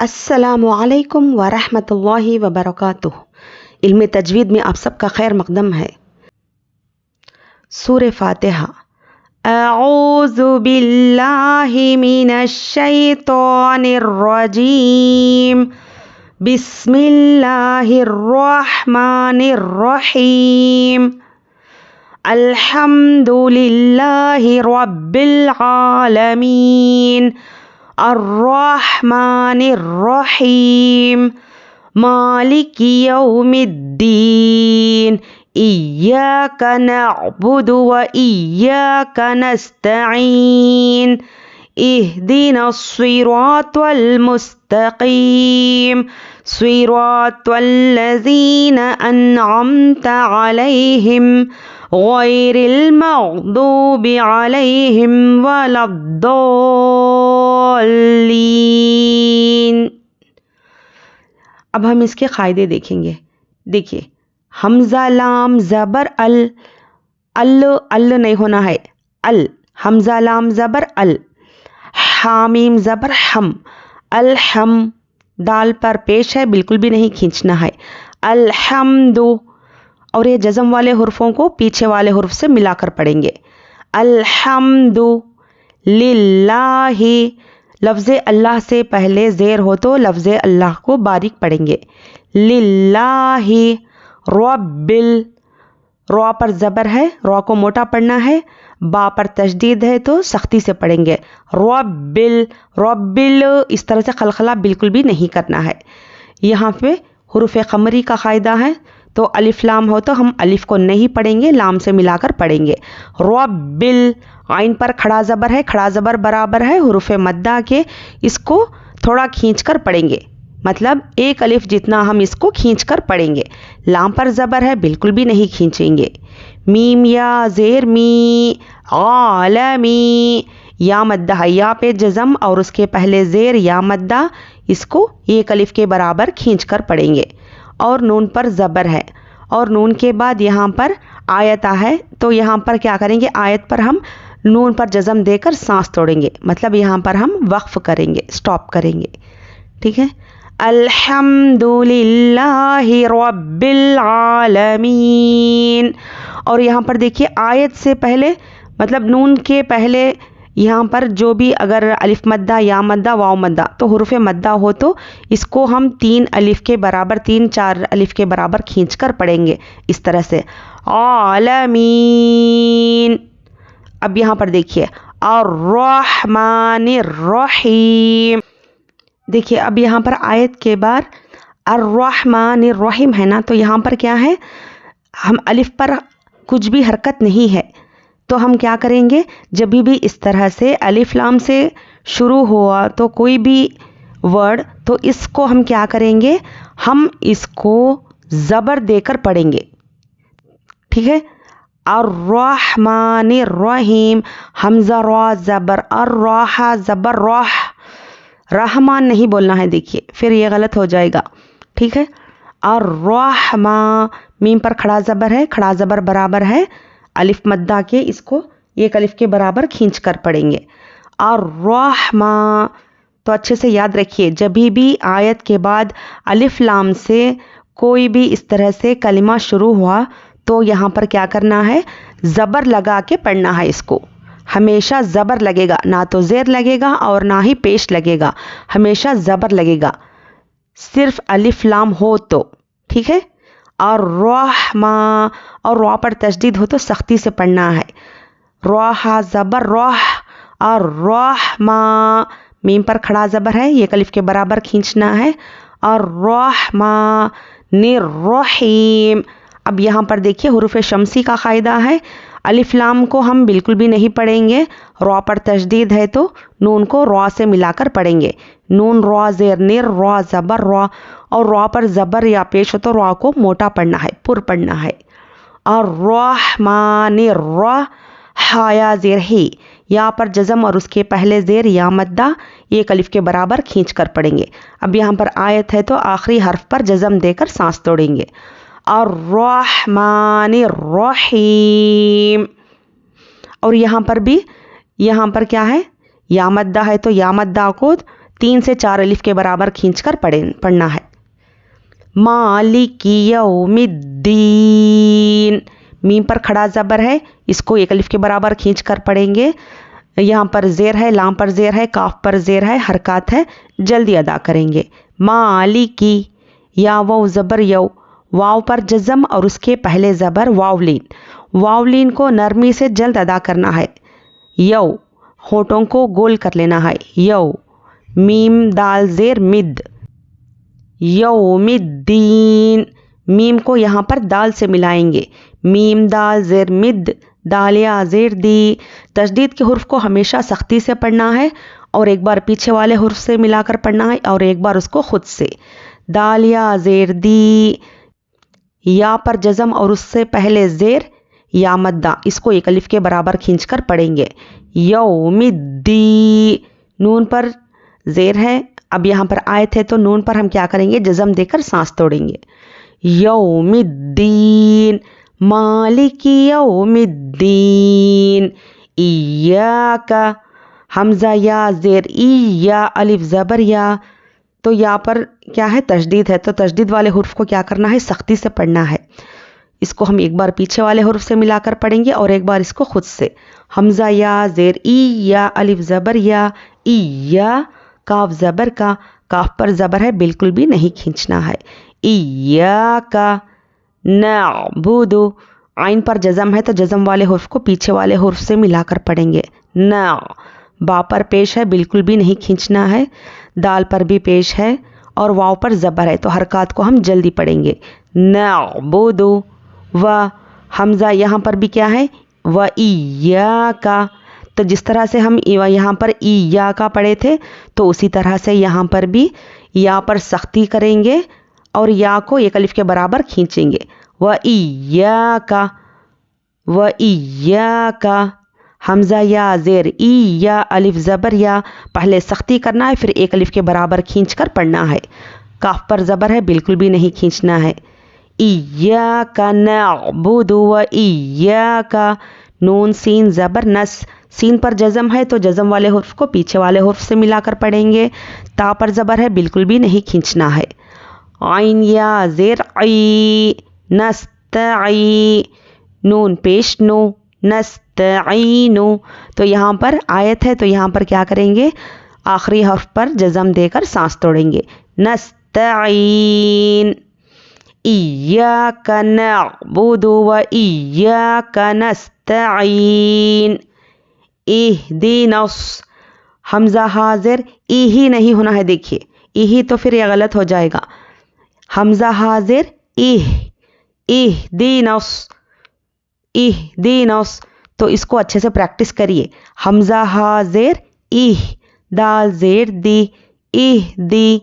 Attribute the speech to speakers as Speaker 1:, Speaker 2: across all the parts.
Speaker 1: अस्सलामु अलैकुम वरहमतुल्लाहि वबरकातुह। इल्म तजवीद में आप सबका खैर मकदम है। सूरह फातिहा। अऊज़ु बिल्लाहि मिनश शैतानिर रजीम। बिस्मिल्लाहिर रहमानिर रहीम। अल्हम्दुलिल्लाहि रब्बिल आलमीन। अर्रहमानिर रहीम। मालिकी यौमिद्दीन। इय्याका नअबुदु व इय्याका नस्तईन। इहदिनस सिरातल मुस्तकीम। सिरातल लज़ीना अन्अमता अलैहिम गैरिल मग़दूबि अलैहिम वलद्दौल्लीन। अब हम इसके कायदे देखेंगे। देखिए, हमज़ा लाम ज़बर अल, अल नहीं होना है, अल। हमज़ा लाम ज़बर अल। हामीम ज़बर हम। अल हम दाल पर पेश है, बिल्कुल भी नहीं खींचना है। अल्हम्दु, और ये जज़म वाले हुर्फों को पीछे वाले हुर्फ से मिलाकर पढ़ेंगे। अल्हम्दु लिल्लाहि, लफ्ज़े अल्लाह से पहले ज़ेर हो तो लफ्ज़े अल्लाह को बारीक पढ़ेंगे। लिल्लाहि रब्बिल, रॉ पर ज़बर है, रॉ को मोटा पढ़ना है। बा पर तशदीद है तो सख्ती से पढ़ेंगे। रब्बिल, रब्बिल इस तरह से खलखला बिल्कुल भी नहीं करना है। यहाँ पे हुरूफ क़मरी का क़ायदा है, तो अलिफ लाम हो तो हम अलिफ को नहीं पढ़ेंगे, लाम से मिलाकर पढ़ेंगे। रब्बिल, आइन पर खड़ा ज़बर है, खड़ा ज़बर बराबर है हुरूफ मद्दा के, इसको थोड़ा खींच कर पढ़ेंगे, मतलब एक अलिफ जितना हम इसको खींच कर पढ़ेंगे। लाम पर ज़बर है, बिल्कुल भी नहीं खींचेंगे। मीम या ज़ेर मी, आलमी, या मद्दा है, या पे जज़म और उसके पहले ज़ेर या मद्दा, इसको एक अलिफ के बराबर खींच कर पढ़ेंगे। और नून पर ज़बर है, और नून के बाद यहाँ पर आयत है, तो यहाँ पर क्या करेंगे, आयत पर हम नून पर जज़म देकर सांस तोड़ेंगे, मतलब यहाँ पर हम वक्फ करेंगे, स्टॉप करेंगे। ठीक है। अल्हम्दुलिल्लाहि रब्बिल आलमीन। और यहाँ पर देखिए, आयत से पहले मतलब नून के पहले यहाँ पर जो भी अगर अलिफ मद्दा, या मद्दा, वाव मद्दा, तो हुरूफ मद्दा हो तो इसको हम 3 अलिफ के बराबर, 3-4 अलिफ के बराबर खींच कर पढ़ेंगे, इस तरह से। आलमीन। अब यहाँ पर देखिए, अर्रहमानिर रहीम। देखिए, अब यहाँ पर आयत के बाद अर्रहमानिर रहीम है ना, तो यहाँ पर क्या है, हम अलिफ पर कुछ भी हरकत नहीं है, तो हम क्या करेंगे, जब भी इस तरह से अलिफ लाम से शुरू हुआ तो कोई भी वर्ड, तो इसको हम क्या करेंगे, हम इसको ज़बर देकर पढ़ेंगे। ठीक है। अर्रहमानिर रहीम, हमज़ा रा ज़बर, अर्राहा ज़बर राह, रहमान नहीं बोलना है, देखिए फिर ये गलत हो जाएगा। ठीक है। अर्रहमा, मीम पर खड़ा ज़बर है, खड़ा ज़बर बराबर है अलिफ मद्दा के, इसको एक अलिफ के बराबर खींच कर पढ़ेंगे। अर्रहमा, तो अच्छे से याद रखिए, जब भी आयत के बाद अलिफ लाम से कोई भी इस तरह से कलिमा शुरू हुआ तो यहाँ पर क्या करना है, ज़बर लगा के पढ़ना है। इसको हमेशा ज़बर लगेगा, ना तो ज़ेर लगेगा और ना ही पेश लगेगा, हमेशा ज़बर लगेगा, सिर्फ अलिफ लाम हो तो। ठीक है। और रहमा, और रॉ पर तशदीद हो तो सख्ती से पढ़ना है। रहा ज़बर रह, और रहमा, मीम पर खड़ा ज़बर है, ये अलिफ के बराबर खींचना है। और रहमानिर रहीम। अब यहाँ पर देखिए, हुरूफ शमसी का क़ायदा है, अलिफ लाम को हम बिल्कुल भी नहीं पढ़ेंगे, रॉ पर तशदीद है तो नून को रॉ से मिलाकर पढ़ेंगे। नून रॉ ज़ेर निर, रॉ ज़बर रॉ, और रॉ पर ज़बर या पेश हो तो रॉ को मोटा पढ़ना है, पुर पढ़ना है। और रहमानिर रह, हाया ज़ेर ही, या पर जज़म और उसके पहले ज़ेर या मद्दा, एक अलिफ के बराबर खींच कर पढ़ेंगे। अब यहाँ पर आयत है तो आखिरी हर्फ पर जज़म देकर सांस तोड़ेंगे। अर्रहमानिर रहीम। और यहाँ पर भी, यहाँ पर क्या है, या मद्दा है तो या मद्दा को 3 से 4 अलिफ के बराबर खींचकर पढ़ना है। मालिकी यौमिद्दीन, मीम पर खड़ा ज़बर है, इसको 1 अलिफ के बराबर खींचकर पढ़ेंगे। यहाँ पर ज़ेर है, लाम पर ज़ेर है, काफ पर ज़ेर है, हरकत है, जल्दी अदा करेंगे। मालिकी, या वाव ज़बर यौ, वाव पर जज़म और उसके पहले ज़बर वावलीन, वावलीन को नरमी से जल्द अदा करना है। यौ, होठों को गोल कर लेना है। यौ, मीम दाल ज़ेर मिद, यौमिद्दीन, मीम को यहाँ पर दाल से मिलाएंगे। मीम दाल ज़ेर मिद, दाल या ज़ेर दी। तशदीद के हुर्फ को हमेशा सख्ती से पढ़ना है और एक बार पीछे वाले हुर्फ से मिलाकर पढ़ना है और एक बार उसको खुद से। दाल या ज़ेर दी, या पर जज़म और उससे पहले ज़ेर या मद्दा, इसको 1 अलिफ के बराबर खींचकर पढ़ेंगे। यौमिद्दी, नून पर ज़ेर है, अब यहाँ पर आयत है तो नून पर हम क्या करेंगे, जज़म देकर सांस तोड़ेंगे। यौमिद्दीन, मालिकी यौमिद्दीन। इय्याका, हमज़ा या ज़ेर ई, या अलिफ ज़बर या, तो यहाँ पर क्या है, तशदीद है, तो तशदीद वाले हुर्फ को क्या करना है, सख्ती से पढ़ना है। इसको हम एक बार पीछे वाले हुर्फ से मिलाकर पढ़ेंगे और एक बार इसको खुद से। हमज़ा या ज़ेर ई, या अलिफ ज़बर या, इया, काफ ज़बर का, काफ पर ज़बर है, बिल्कुल भी नहीं खींचना है। इय्याका नअबुदु, आइन पर जज़म है तो जज़म वाले हुर्फ को पीछे वाले हुर्फ से मिलाकर पढ़ेंगे। न, बा पर पेश है, बिल्कुल भी नहीं खींचना है। दाल पर भी पेश है और वाव पर ज़बर है, तो हरकत को हम जल्दी पढ़ेंगे। नअबुदु, व हमज़ा यहाँ पर भी क्या है, व इय्याका, तो जिस तरह से हम यहाँ पर इय्याका पढ़े थे तो उसी तरह से यहाँ पर भी या पर सख्ती करेंगे और या को 1 अलिफ के बराबर खींचेंगे। व इय्याका, व इय्याका, हमज़ा या ज़ेर ई, या अलिफ ज़बर या, पहले सख्ती करना है फिर 1 अलिफ के बराबर खींचकर पढ़ना है। काफ पर ज़बर है, बिल्कुल भी नहीं खींचना है। इय्याका नअबुदु व इय्याका, नून सीन ज़बर नस, सीन पर जज़म है तो जज़म वाले हुर्फ को पीछे वाले हुर्फ से मिलाकर पढ़ेंगे। ता पर ज़बर है, बिल्कुल भी नहीं खींचना है। आइन या ज़ेर आई, नस्तई, नून पेश नो, नस्तईनु, तो यहाँ पर आयत है तो यहाँ पर क्या करेंगे, आखिरी हर्फ पर जज़म देकर सांस तोड़ेंगे। नस्तईन, इय्याका नअबुदु व इय्याका नस्तईन। इहदिनस, हमज़ा हाजिर, ई ही नहीं होना है, देखिए ई ही तो फिर यह गलत हो जाएगा। हमज़ा हाजिर इहदिनस, इहदिनस, तो इसको अच्छे से प्रैक्टिस करिए। हमज़ा हाजिर इह, दाल ज़ेर दी, इह दी,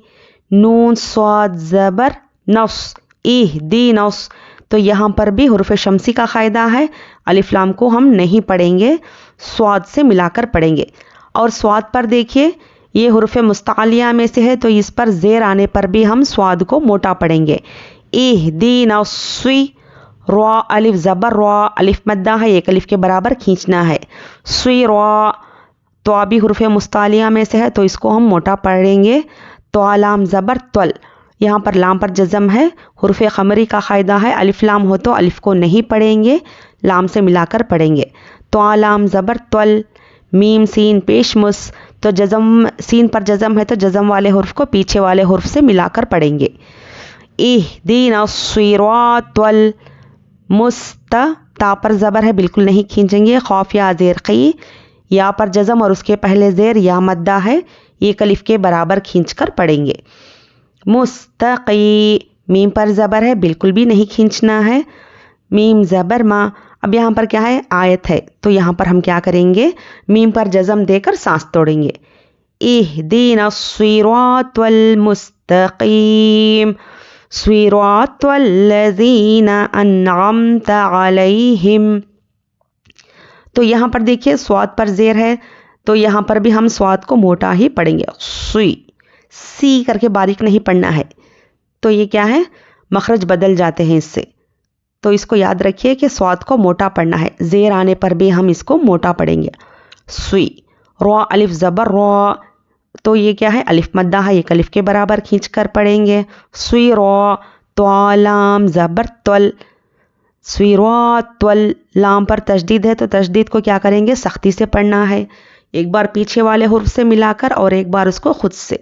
Speaker 1: नून स्वाद ज़बर नस, इहदिनस, तो यहाँ पर भी हुर्फ़ शम्सी का क़ायदा है, अलिफ लाम को हम नहीं पढ़ेंगे, स्वाद से मिलाकर पढ़ेंगे। और स्वाद पर देखिए ये हुर्फ़ मुस्तालिया में से है तो इस पर ज़ेर आने पर भी हम स्वाद को मोटा पढ़ेंगे। इहदिनस्वी, रॉ अलिफ ज़बर रॉ, अलिफ मद्दा है, 1 अलिफ के बराबर खींचना है। स्वी रॉ, तो अभी हुर्फ़ मुस्तालिया में से है तो इसको हम मोटा पढ़ेंगे। तो लाम ज़बर त्वल, यहाँ पर लाम पर जज़म है, हुर्फ़ क़मरी का क़ायदा है, अलिफ लाम हो तो अलिफ को नहीं पढ़ेंगे, लाम से मिलाकर पढ़ेंगे। तो लाम ज़बर त्वल, मीम सीन पेश मुस, तो जज़म, सीन पर जज़म है तो जज़म वाले हुर्फ को पीछे वाले हुर्फ से मिलाकर पढ़ेंगे। इहदिनस सिरातल मुस्त, ता पर ज़बर है, बिल्कुल नहीं खींचेंगे। खौफ या ज़ेर क़ी, या पर जज़म और उसके पहले ज़ेर या मद्दा है, 1 अलिफ के बराबर खींचकर पढ़ेंगे। मुस्तक़ी, मीम पर ज़बर है, बिल्कुल भी नहीं खींचना है। मीम ज़बर मा, अब यहाँ पर क्या है, आयत है तो यहाँ पर हम क्या करेंगे, मीम पर जज़म देकर सांस तोड़ेंगे। इहदिनस सिरातल मुस्तक़ीम सिरातल लज़ीना अन्अमता अलैहिम। तो यहाँ पर देखिए स्वाद पर ज़ेर है तो यहाँ पर भी हम स्वाद को मोटा ही पढ़ेंगे। सी करके बारीक नहीं पढ़ना है, तो ये क्या है, मखरज बदल जाते हैं इससे, तो इसको याद रखिए कि स्वाद को मोटा पढ़ना है। ज़ेर आने पर भी हम इसको मोटा पढ़ेंगे। सुई, रॉ अलिफ ज़बर रॉ, تو یہ کیا ہے؟ الف مدہ ہے، ایک الف کے برابر کھینچ کر پڑھیں گے. سویرا تو لام زبر تل، سویراتول، لام پر تشدید ہے تو تشدید کو کیا کریں گے؟ سختی سے پڑھنا ہے، ایک بار پیچھے والے حرف سے ملا کر اور ایک بار اس کو خود سے.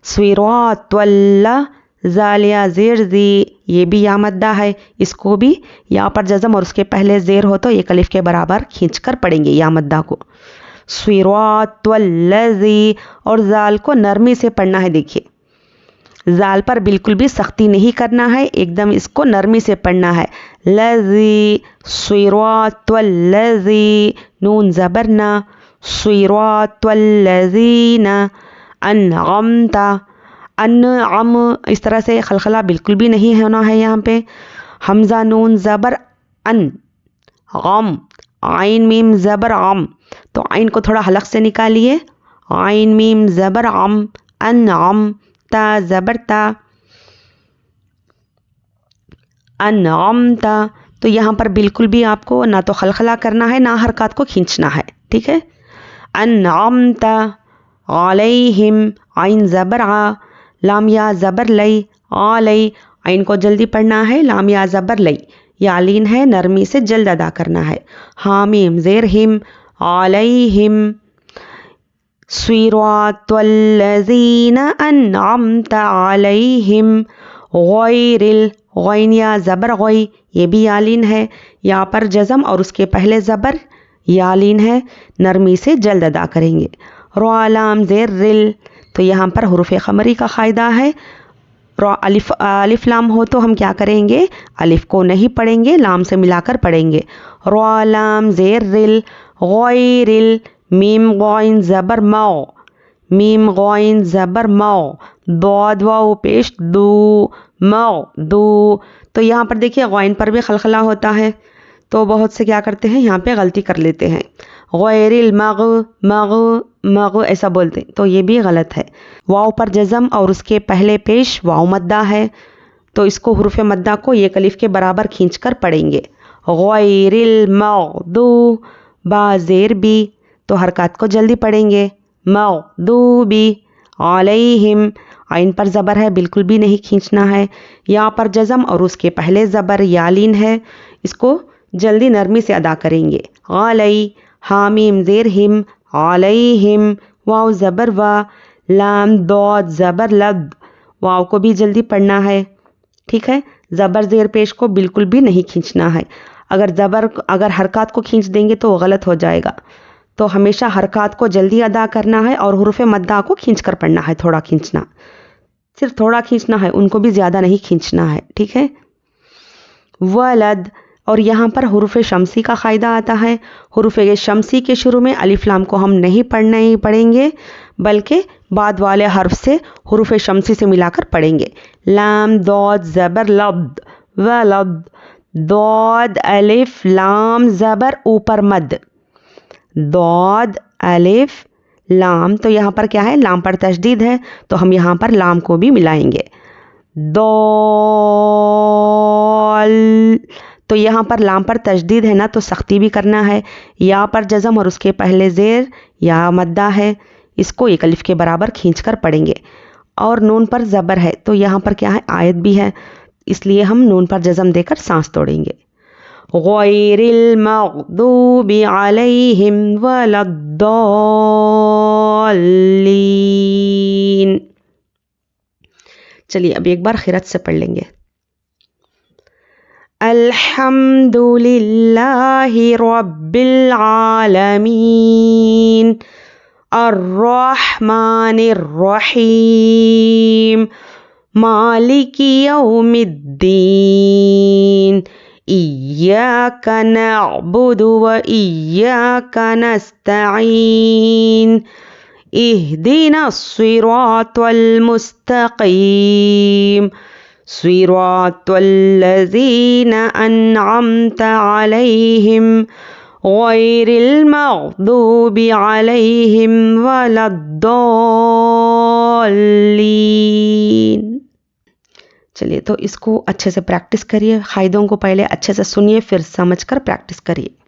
Speaker 1: سویراتول، زالیا زیر زی، یہ بھی یا مدہ ہے، اس کو بھی یا پر جزم اور اس کے پہلے زیر ہو تو ایک الف کے برابر کھینچ کر پڑھیں گے یا مدہ کو. سویراتوالذی، اور زال کو نرمی سے پڑھنا ہے. دیکھیے زال پر بالکل بھی سختی نہیں کرنا ہے، ایک دم اس کو نرمی سے پڑھنا ہے. لذی، صراطوالذی، نون زبرنا، صراطوالذین انعمت، انعم، اس طرح سے خلخلہ بالکل بھی نہیں ہونا ہے. یہاں پہ حمزہ نون زبر ان، غم، عین میم زبر عم، تو عین کو تھوڑا حلق سے نکالیے. عین میم زبر عم، انعم، تا زبر تا، انعمت. تو یہاں پر بالکل بھی آپ کو نہ تو خلخلہ کرنا ہے نہ حرکات کو کھینچنا ہے، ٹھیک ہے. انعمت علیہم، عین زبر ع، لام یا زبر لئی، علی، عین کو جلدی پڑھنا ہے، لام یا زبر لئی، یا لین ہے، نرمی سے جلد ادا کرنا ہے. حامیم زیر ہم، علیہم. صراط الذین انعمت علیہم غیر ال، غین یا زبر غی، یہ بھی یا لین ہے، یا پر جزم اور اس کے پہلے زبر، یا لین ہے، نرمی سے جلد ادا کریں گے. را لام زیر رل، تو یہاں پر حروف خمری کا قاعدہ ہے. الف لام ہو تو ہم کیا کریں گے؟ الف کو نہیں پڑھیں گے، لام سے ملا کر پڑھیں گے. را لام زیر رل، غیر ال، میم غین زبر مو، میم غین زبر مو، ضاد واو پیش دو، مو دو. تو یہاں پر دیکھیے غین پر بھی خلخلہ ہوتا ہے، تو بہت سے کیا کرتے ہیں یہاں پہ غلطی کر لیتے ہیں، غیر المغ، مغ، مغ ایسا بولتے ہیں، تو یہ بھی غلط ہے. واو پر جزم اور اس کے پہلے پیش واو مدہ ہے، تو اس کو حروف مدہ کو ایک الف کے برابر کھینچ کر پڑھیں گے. غیر المغضوب، با زیر بی، تو حرکات کو جلدی پڑھیں گے. مغضوبی علیہم، عین پر زبر ہے، بالکل بھی نہیں کھینچنا ہے. یا پر جزم اور اس کے پہلے زبر یا لین ہے، اس کو جلدی نرمی سے ادا کریں گے. علی، حامیم زیر ہم، علیہم، واو زبر وا، لام ضاد زبر لب، واو کو بھی جلدی پڑھنا ہے، ٹھیک ہے. زبر زیر پیش کو بالکل بھی نہیں کھینچنا ہے، اگر حرکات کو کھینچ دیں گے تو غلط ہو جائے گا. تو ہمیشہ حرکات کو جلدی ادا کرنا ہے اور حروف مدہ کو کھینچ کر پڑھنا ہے، تھوڑا کھینچنا، صرف تھوڑا کھینچنا ہے، ان کو بھی زیادہ نہیں کھینچنا ہے، ٹھیک ہے. ولد، اور یہاں پر حروف شمسی کا قاعدہ آتا ہے. حروف شمسی کے شروع میں الف لام کو ہم نہیں پڑھیں گے، بلکہ بعد والے حرف سے حروف شمسی سے ملا کر پڑھیں گے. لام ضاد زبر لبد، ولد، ضاد الف لام زبر اوپر مد، ضاد الف لام، تو یہاں پر کیا ہے؟ لام پر تشدید ہے، تو ہم یہاں پر لام کو بھی ملائیں گے. دال، تو یہاں پر لام پر تشدید ہے نا، تو سختی بھی کرنا ہے. یا پر جزم اور اس کے پہلے زیر یا مدہ ہے، اس کو ایک الف کے برابر کھینچ کر پڑھیں گے. اور نون پر زبر ہے، تو یہاں پر کیا ہے؟ آیت بھی ہے، اس لیے ہم نون پر جزم دے کر سانس توڑیں گے. غیر المغضوب علیہم ولا الضالین. چلیے اب ایک بار قرأت سے پڑھ لیں گے. الحمد للہ رب العالمین الرحمن الرحیم مالک یوم الدین ایاک نعبد و ایاک نستعین اہدنا الصراط المستقیم صراط الذین انعمت علیہم غیر المغضوب علیہم ولا الضالین. چلیے تو اس کو اچھے سے پریکٹس کریے، قاعدوں کو پہلے اچھے سے سنیے، پھر سمجھ کر پریکٹس کریے.